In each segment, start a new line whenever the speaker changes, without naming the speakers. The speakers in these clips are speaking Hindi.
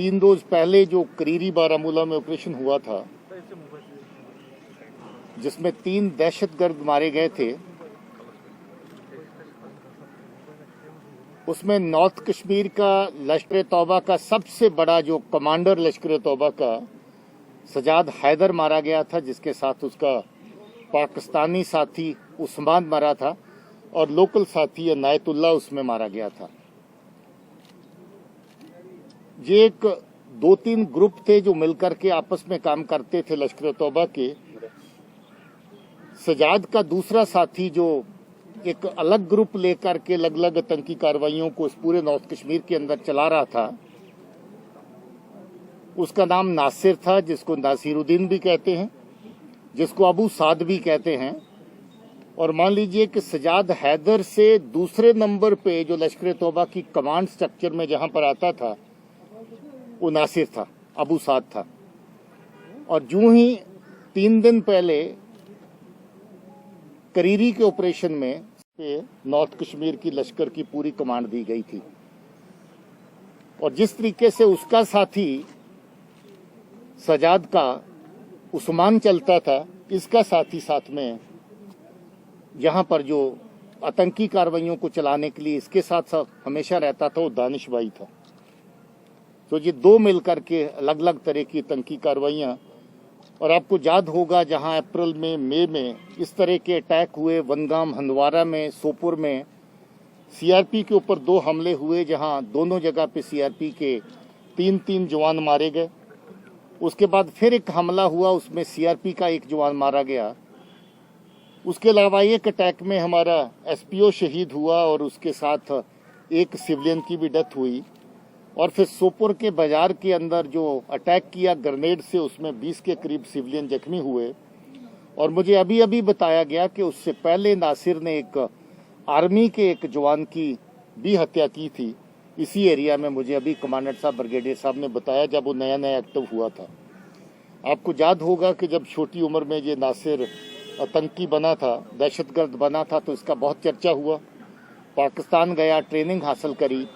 3 रोज पहले जो करीरी बारामूला में ऑपरेशन हुआ था, जिसमें 3 दहशतगर्द मारे गए थे, उसमें नॉर्थ कश्मीर का लश्कर तौबा का सबसे बड़ा जो कमांडर लश्कर तौबा का सजाद हैदर मारा गया था, जिसके साथ उसका पाकिस्तानी साथी उस्मान मारा था और लोकल साथी अनायतुल्लाह उसमें मारा गया था। ये एक 2-3 ग्रुप थे जो मिलकर के आपस में काम करते थे लश्कर तौबा के। सजाद का दूसरा साथी जो एक अलग ग्रुप लेकर के अलग अलग आतंकी कार्रवाइयों को इस पूरे नॉर्थ कश्मीर के अंदर चला रहा था, उसका नाम नासिर था, जिसको नासिरुद्दीन भी कहते हैं, जिसको अबू साद भी कहते हैं। और मान लीजिए कि सजाद हैदर से दूसरे नंबर पे जो लश्कर तौबा की कमांड स्ट्रक्चर में जहां पर आता था वो नासिर था, अबू साद था। और यूं ही 3 दिन पहले करीरी के ऑपरेशन में नॉर्थ कश्मीर की लश्कर की पूरी कमांड दी गई थी। और जिस तरीके से उसका साथी सजाद का उस्मान चलता था, इसका साथी साथ में यहां पर जो आतंकी कार्रवाइयों को चलाने के लिए इसके साथ हमेशा रहता था वो दानिश भाई था। तो ये 2 मिलकर के अलग अलग तरह की आतंकी कार्रवाइयां। और आपको याद होगा जहां अप्रैल में मई में इस तरह के अटैक हुए, वनगाम, हंदवाड़ा में, सोपुर में सीआरपी के ऊपर 2 हमले हुए, जहां दोनों जगह पे सीआरपी के 3 जवान मारे गए। उसके बाद फिर एक हमला हुआ, उसमें सीआरपी का 1 जवान मारा गया। उसके अलावा एक अटैक में हमारा एसपीओ शहीद हुआ और उसके साथ एक सिविलियन की भी डेथ हुई। और फिर सोपुर के बाजार के अंदर जो अटैक किया ग्रेनेड से, उसमें 20 के करीब सिविलियन जख्मी हुए। और मुझे अभी अभी बताया गया कि उससे पहले नासिर ने एक आर्मी के एक जवान की भी हत्या की थी इसी एरिया में। मुझे अभी कमांडेंट साहब, ब्रिगेडियर साहब ने बताया जब वो नया नया एक्टिव हुआ था। आपको याद होगा कि जब छोटी उम्र में ये नासिर आतंकी बना था, दहशतगर्द बना था, तो इसका बहुत चर्चा हुआ। पाकिस्तान गया, ट्रेनिंग हासिल करी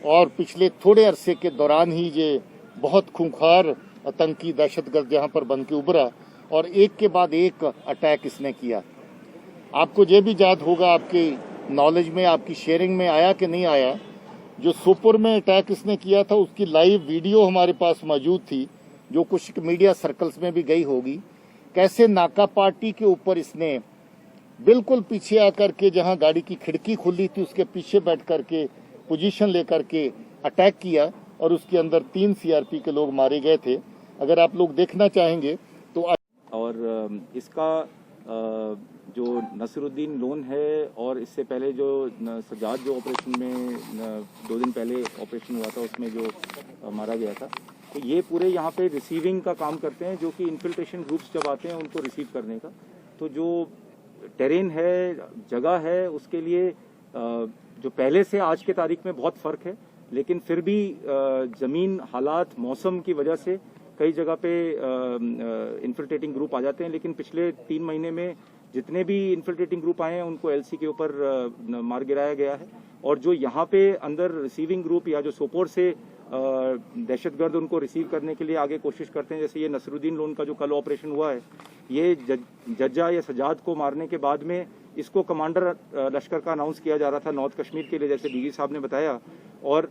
और पिछले थोड़े अरसे के दौरान ही ये बहुत खूंखार आतंकी दहशतगर्द यहाँ पर बन के उभरा और एक के बाद एक अटैक इसने किया। आपको ये भी याद होगा, आपकी नॉलेज में, आपकी शेयरिंग में आया कि नहीं आया, जो सोपुर में अटैक इसने किया था उसकी लाइव वीडियो हमारे पास मौजूद थी, जो कुछ मीडिया सर्कल्स में भी गई होगी। कैसे नाका पार्टी के ऊपर इसने बिल्कुल पीछे आकर के, जहां गाड़ी की खिड़की खुली थी उसके पीछे बैठ करके पोजीशन लेकर के अटैक किया और उसके अंदर 3 सीआरपी के लोग मारे गए थे। अगर आप लोग देखना चाहेंगे तो।
और इसका जो नसीरुद्दीन लोन है और इससे पहले जो सजाद जो ऑपरेशन में 2 दिन पहले ऑपरेशन हुआ था उसमें जो मारा गया था, तो ये पूरे यहाँ पे रिसीविंग का काम करते हैं, जो कि इन्फिल्ट्रेशन ग्रुप्स जब आते हैं उनको रिसीव करने का। तो जो टेरेन है, जगह है, उसके लिए जो पहले से आज के तारीख में बहुत फ़र्क है, लेकिन फिर भी ज़मीन, हालात, मौसम की वजह से कई जगह पे इन्फिल्ट्रेटिंग ग्रुप आ जाते हैं। लेकिन पिछले 3 महीने में जितने भी इन्फिल्ट्रेटिंग ग्रुप आए हैं उनको एलसी के ऊपर मार गिराया गया है। और जो यहाँ पे अंदर रिसीविंग ग्रुप या जो सोपोर से दहशतगर्द उनको रिसीव करने के लिए आगे कोशिश करते हैं, जैसे ये नसरुद्दीन लोन का जो कल ऑपरेशन हुआ है, ये जज्जा या सजाद को मारने के बाद में इसको कमांडर लश्कर का अनाउंस किया जा रहा था नॉर्थ कश्मीर के लिए, जैसे डीजी साहब ने बताया। और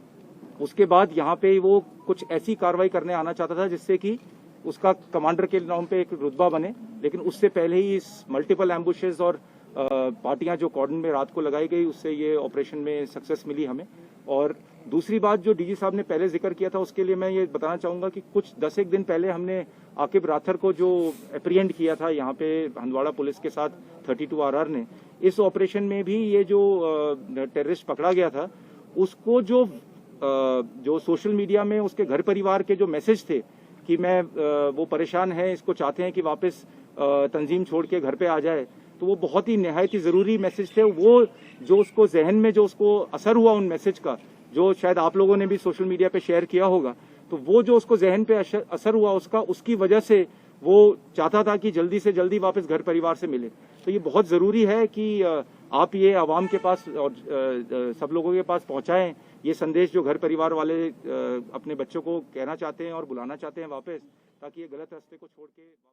उसके बाद यहाँ पे वो कुछ ऐसी कार्रवाई करने आना चाहता था जिससे कि उसका कमांडर के नाम पे एक रुतबा बने, लेकिन उससे पहले ही इस मल्टीपल एम्बुशेस और पार्टियां जो कॉर्डन में रात को लगाई गई, उससे ये ऑपरेशन में सक्सेस मिली हमें। और दूसरी बात जो डीजी साहब ने पहले जिक्र किया था, उसके लिए मैं ये बताना चाहूंगा कि कुछ 10 दिन पहले हमने आकिब राथर को जो एप्रीहेंड किया था यहाँ पे हंदवाड़ा पुलिस के साथ 32 RR ने, इस ऑपरेशन में भी ये जो टेररिस्ट पकड़ा गया था, उसको जो सोशल मीडिया में उसके घर परिवार के जो मैसेज थे कि वो परेशान है, इसको चाहते हैं कि वापस तंजीम छोड़ के घर पे आ जाए, तो वो बहुत ही निहायत ही ज़रूरी मैसेज थे। वो जो उसको जहन में जो उसको असर हुआ उन मैसेज का, जो शायद आप लोगों ने भी सोशल मीडिया पे शेयर किया होगा, तो वो जो उसको जहन पे असर हुआ उसकी वजह से वो चाहता था कि जल्दी से जल्दी वापस घर परिवार से मिले। तो ये बहुत ज़रूरी है कि आप ये आवाम के पास और सब लोगों के पास पहुंचाएं ये संदेश जो घर परिवार वाले अपने बच्चों को कहना चाहते हैं और बुलाना चाहते हैं वापस, ताकि ये गलत रास्ते को छोड़ के